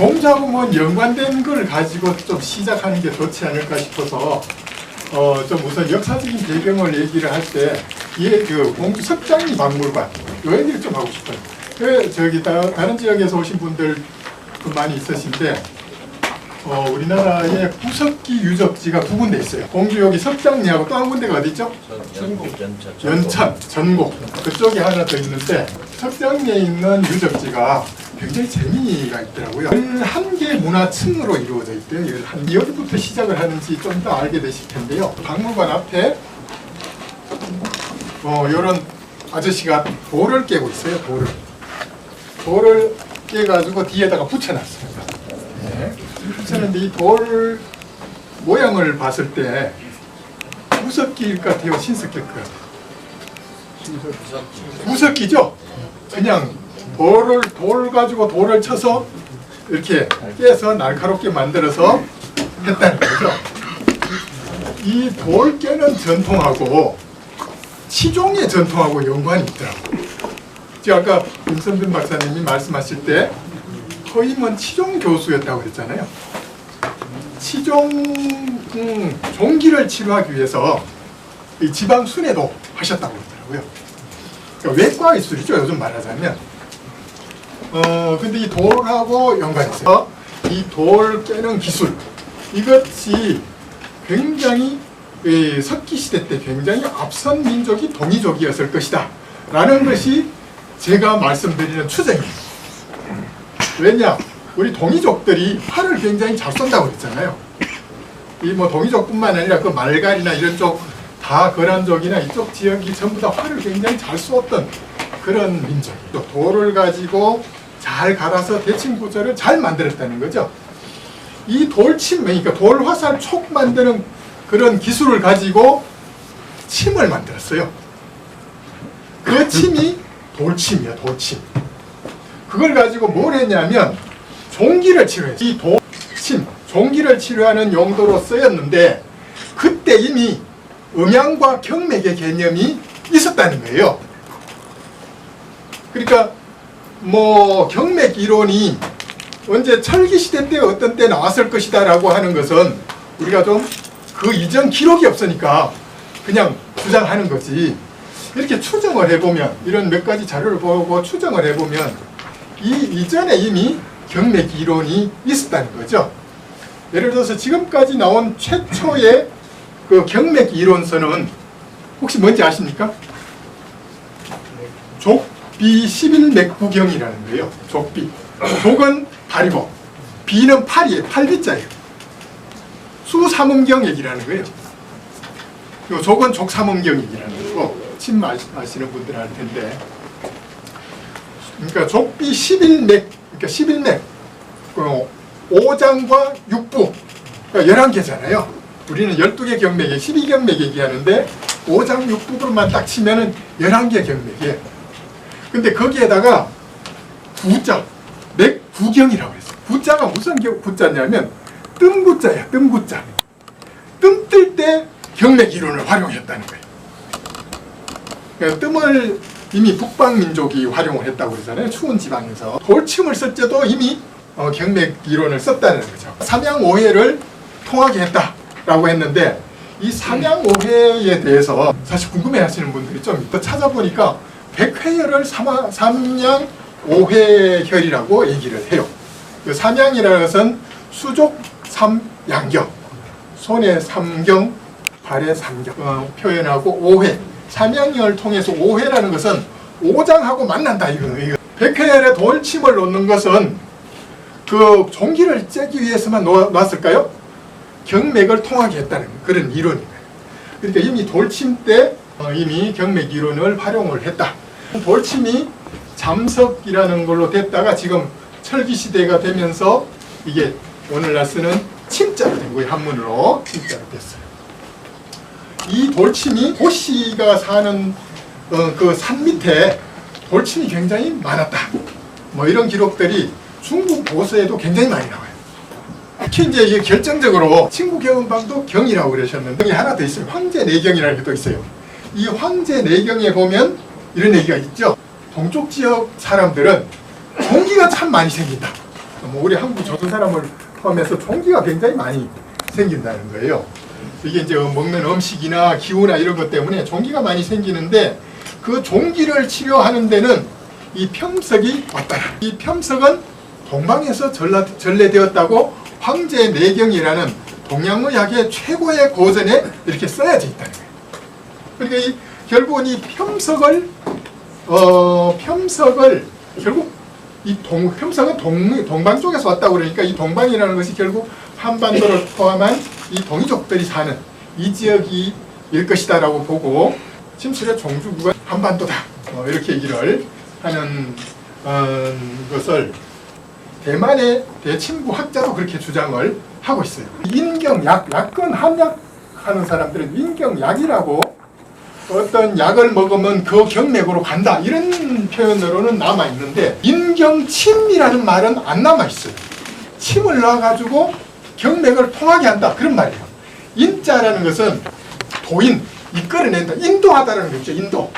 공자하고 연관된 걸 가지고 좀 시작하는 게 좋지 않을까 싶어서 좀 우선 역사적인 배경을 얘기를 할 때 이게 그 공주 석장리 박물관 요 얘기를 좀 하고 싶어요. 다른 지역에서 오신 분들 많이 있으신데 우리나라에 구석기 유적지가 두 군데 있어요. 공주 여기 석장리하고 또 한 군데가 어디 있죠? 연천, 전곡 그쪽에 하나 더 있는데 석장리에 있는 유적지가 굉장히 재미가 있더라고요. 11개 문화층으로 이루어져 있대요. 여기부터 시작을 하는지 좀 더 알게 되실 텐데요. 박물관 앞에 이런 아저씨가 돌을 깨고 있어요. 돌을 깨가지고 뒤에다가 붙여놨습니다. 네. 붙였는데 이 돌 모양을 봤을 때 구석기일 것 같아요? 신석기일 것 같아요? 구석기죠? 그냥 돌 가지고 돌을 쳐서 이렇게 깨서 날카롭게 만들어서 했다는 거죠. 이 돌 깨는 전통하고 치종의 전통하고 연관이 있더라고요. 제가 아까 김선빈 박사님이 말씀하실 때 허임은 치종 교수였다고 그랬잖아요. 종기를 치료하기 위해서 이 지방 순회도 하셨다고 그러더라고요. 그러니까 외과 기술이죠, 요즘 말하자면. 근데 이 돌하고 연관이 있어요. 이 돌 깨는 기술, 이것이 굉장히 석기시대 때 굉장히 앞선 민족이 동이족이었을 것이다 라는 것이 제가 말씀드리는 추정이에요. 왜냐? 우리 동이족들이 활을 굉장히 잘 쏜다고 그랬잖아요. 이 동이족뿐만 아니라 그 말갈이나 이런 쪽 다 거란족이나 이쪽 지역이 전부 다 활을 굉장히 잘 쏘았던 그런 민족이에요. 돌을 가지고 잘 갈아서 대칭 구조를 잘 만들었다는 거죠. 이 돌침, 그러니까 돌화살 촉 만드는 그런 기술을 가지고 침을 만들었어요. 그 침이 돌침이야, 돌침. 그걸 가지고 뭘 했냐면 종기를 치료했어요. 이 돌침, 종기를 치료하는 용도로 쓰였는데 그때 이미 음양과 경맥의 개념이 있었다는 거예요. 그러니까 경맥 이론이 언제 철기시대 때 어떤 때 나왔을 것이다 라고 하는 것은 우리가 좀 그 이전 기록이 없으니까 그냥 주장하는 거지. 이렇게 추정을 해보면, 이런 몇 가지 자료를 보고 추정을 해보면 이 이전에 이미 경맥 이론이 있었다는 거죠. 예를 들어서 지금까지 나온 최초의 그 경맥 이론서는 혹시 뭔지 아십니까? 족비 11맥부경이라는 거예요. 족비. 족은 발이고 비는 팔이에요. 팔비자예요. 수삼음경 얘기라는 거예요. 그리고 족은 족삼음경이라는 거고, 침 아시는 분들 알 텐데. 그러니까 족비 11맥, 그러니까 11맥, 5장과 6부, 그러니까 11개잖아요. 우리는 12개 경맥에 12경맥 얘기하는데 5장 6부로만 딱 치면은 11개 경맥이에요. 근데 거기에다가 구자, 맥구경이라고 했어요. 구자가 무슨 구자냐면 뜸구자야, 뜸구자. 뜸 뜰 때 경맥 이론을 활용했다는 거예요. 그러니까 뜸을 이미 북방민족이 활용을 했다고 그러잖아요. 추운 지방에서. 돌침을 쓸 때도 이미 경맥 이론을 썼다는 거죠. 삼양오회를 통하게 했다라고 했는데 이 삼양오회에 대해서 사실 궁금해하시는 분들이 좀 더 찾아보니까 백회혈을 삼양오회혈이라고 얘기를 해요. 그 삼양이라는 것은 수족 삼양경, 손의 삼경, 발의 삼경 표현하고 오회, 삼양을 통해서 오회라는 것은 오장하고 만난다 이거예요. 백회혈에 돌침을 놓는 것은 그 종기를 째기 위해서만 놨을까요? 경맥을 통하게 했다는 그런 이론이에요. 그러니까 이미 돌침 때 이미 경맥 이론을 활용을 했다. 돌침이 잠석이라는 걸로 됐다가 지금 철기시대가 되면서 이게 오늘날 쓰는 침자로 된 거예요. 한문으로 침자로 됐어요. 이 돌침이 고씨가 사는 그 산 밑에 돌침이 굉장히 많았다. 이런 기록들이 중국 고서에도 굉장히 많이 나와요. 특히 이제 이게 결정적으로 친구경방도 경이라고 그러셨는데 여기 하나 더 있어요. 황제내경이라는 게 또 있어요. 이 황제내경에 보면 이런 얘기가 있죠. 동쪽 지역 사람들은 종기가 참 많이 생긴다. 뭐 우리 한국 조선 사람을 포함해서 종기가 굉장히 많이 생긴다는 거예요. 이게 이제 먹는 음식이나 기후나 이런 것 때문에 종기가 많이 생기는데 그 종기를 치료하는 데는 이 평석이 왔더라. 이 평석은 동방에서 전래되었다고 황제 내경이라는 동양의학의 최고의 고전에 이렇게 써야져 있다는 거예요. 그러니까 결국은 이 평석을 결국 평석은 동방 쪽에서 왔다고 그러니까 이 동방이라는 것이 결국 한반도를 포함한 이 동이족들이 사는 이 지역이 일 것이다라고 보고 침실의 종주국은 한반도다 이렇게 얘기를 하는 것을 대만의 대침구 학자도 그렇게 주장을 하고 있어요. 약은 한약하는 사람들은 인경약이라고 어떤 약을 먹으면 그 경맥으로 간다 이런 표현으로는 남아있는데 인경침이라는 말은 안 남아있어요. 침을 넣어가지고 경맥을 통하게 한다 그런 말이에요. 인자라는 것은 도인, 이끌어낸다, 인도하다라는 거죠. 인도.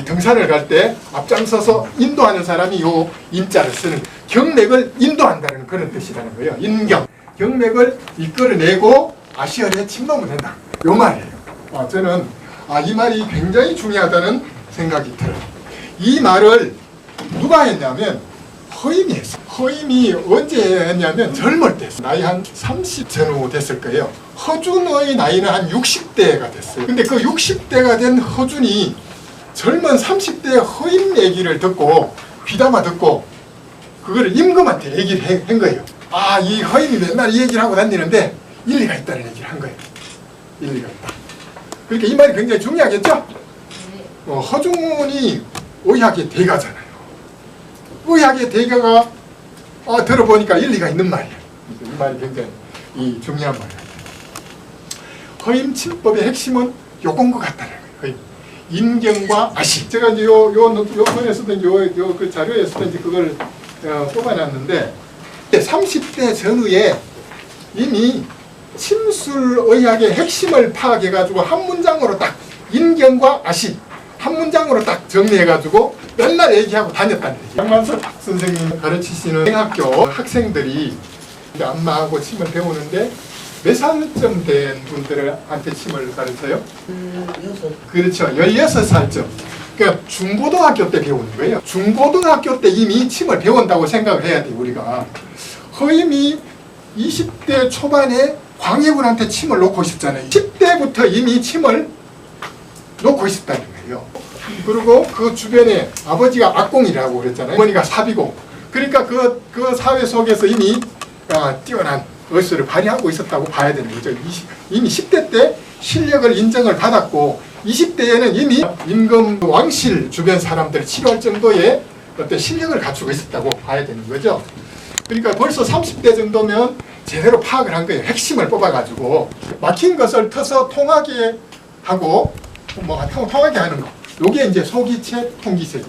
등산을 갈 때 앞장서서 인도하는 사람이 요 인자를 쓰는 경맥을 인도한다는 그런 뜻이라는 거예요. 인경. 경맥을 이끌어내고 아시아에 침 넣으면 된다. 요 말이에요. 저는 이 말이 굉장히 중요하다는 생각이 들어요. 이 말을 누가 했냐면 허임이 했어요. 허임이 언제 했냐면 젊을 때 했어요. 나이 한 30 전후 됐을 거예요. 허준의 나이는 한 60대가 됐어요. 근데 그 60대가 된 허준이 젊은 30대의 허임 얘기를 듣고 귀담아 듣고 그거를 임금한테 얘기를 한 거예요. 이 허임이 맨날 이 얘기를 하고 다니는데 일리가 있다는 얘기를 한 거예요. 일리가 있다. 그러니까 이 말이 굉장히 중요하겠죠? 허준이 의학의 대가잖아요. 의학의 대가가 들어보니까 일리가 있는 말이에요. 이 말이 굉장히 중요한 말이에요. 허임침법의 핵심은 요건 것 같다는 거예요. 인경과 아시. 제가 이제 요 편에 쓰던 그 자료에 쓰던 그걸 뽑아놨는데 30대 전후에 이미 침술의학의 핵심을 파악해가지고 한 문장으로 딱 인경과 아시 한 문장으로 딱 정리해가지고 맨날 얘기하고 다녔다는 얘기. 양만석 선생님 가르치시는 학교 학생들이 안마하고 침을 배우는데 몇 살쯤 된 분들한테 침을 가르쳐요? 6. 그렇죠. 16살쯤. 그러니까 중고등학교 때 배우는 거예요. 중고등학교 때 이미 침을 배운다고 생각을 해야 돼요, 우리가. 허임이 20대 초반에 광해군한테 침을 놓고 있었잖아요. 10대부터 이미 침을 놓고 있었다는 거예요. 그리고 그 주변에 아버지가 악공이라고 그랬잖아요. 어머니가 사비공. 그러니까 그 사회 속에서 이미 뛰어난 의술을 발휘하고 있었다고 봐야 되는 거죠. 이미 10대 때 실력을 인정을 받았고 20대에는 이미 임금 왕실 주변 사람들을 치료할 정도의 어떤 실력을 갖추고 있었다고 봐야 되는 거죠. 그러니까 벌써 30대 정도면 제대로 파악을 한 거예요. 핵심을 뽑아가지고 막힌 것을 터서 통하게 하고 통하게 하는 거. 요게 이제 소기체, 통기색이.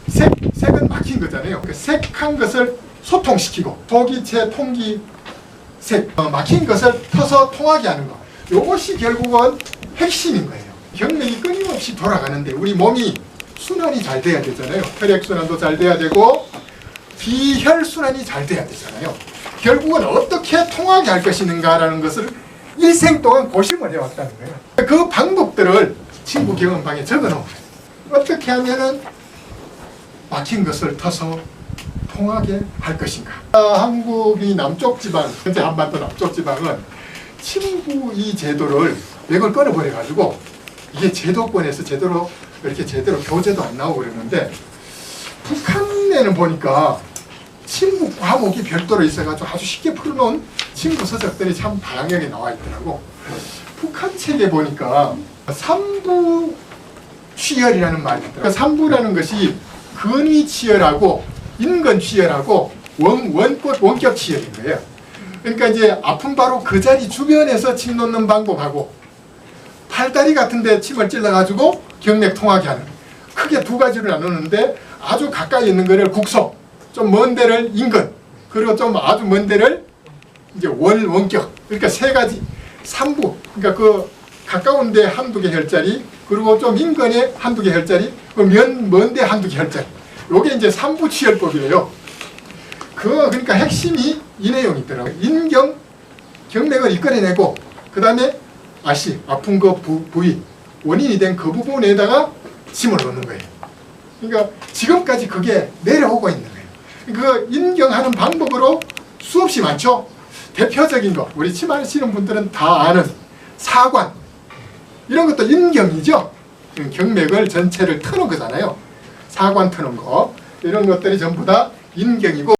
색은 막힌 거잖아요. 그 색한 것을 소통시키고 소기체, 통기색 막힌 것을 터서 통하게 하는 거. 요것이 결국은 핵심인 거예요. 경맥이 끊임없이 돌아가는데 우리 몸이 순환이 잘 돼야 되잖아요. 혈액순환도 잘 돼야 되고 비혈순환이 잘 돼야 되잖아요. 결국은 어떻게 통하게 할 것인가라는 것을 일생 동안 고심을 해왔다는 거예요. 그 방법들을 친구 경험방에 적어놓은 거예요. 어떻게 하면은 막힌 것을 터서 통하게 할 것인가. 한국이 남쪽 지방, 현재 한반도 남쪽 지방은 침구 이 제도를 맥을 끊어버려가지고 이게 제도권에서 제대로 교재도 안 나오고 그러는데 북한에는 보니까 침구 과목이 별도로 있어가지고 아주 쉽게 풀어놓은 침구 서적들이 참 다양하게 나와 있더라고. 북한 책에 보니까 삼부취열이라는 말이 있더라고. 삼부라는 것이 근위치열하고 인근치열하고 원격치열인 거예요. 그러니까 이제 아픈 바로 그 자리 주변에서 침 놓는 방법하고 팔다리 같은 데 침을 찔러가지고 경맥 통하게 하는, 크게 두 가지를 나누는데 아주 가까이 있는 거를 국소, 좀 먼 데를 인근, 그리고 좀 아주 먼 데를 이제 원격. 그러니까 세 가지, 삼부. 그러니까 그 가까운 데 한두 개 혈자리, 그리고 좀 인근에 한두 개 혈자리, 먼 데 한두 개 혈자리. 요게 이제 삼부치열법이에요. 그러니까 핵심이 이 내용이 있더라고요. 인경, 경맥을 이끌어내고 그 다음에 아시, 아픈 그 부위, 원인이 된 그 부분에다가 침을 넣는 거예요. 그러니까 지금까지 그게 내려오고 있는 거예요. 그 인경하는 방법으로 수없이 많죠. 대표적인 거, 우리 침 하시는 분들은 다 아는 사관, 이런 것도 인경이죠. 경맥을 전체를 트는 거잖아요. 사관 트는 거, 이런 것들이 전부 다 인경이고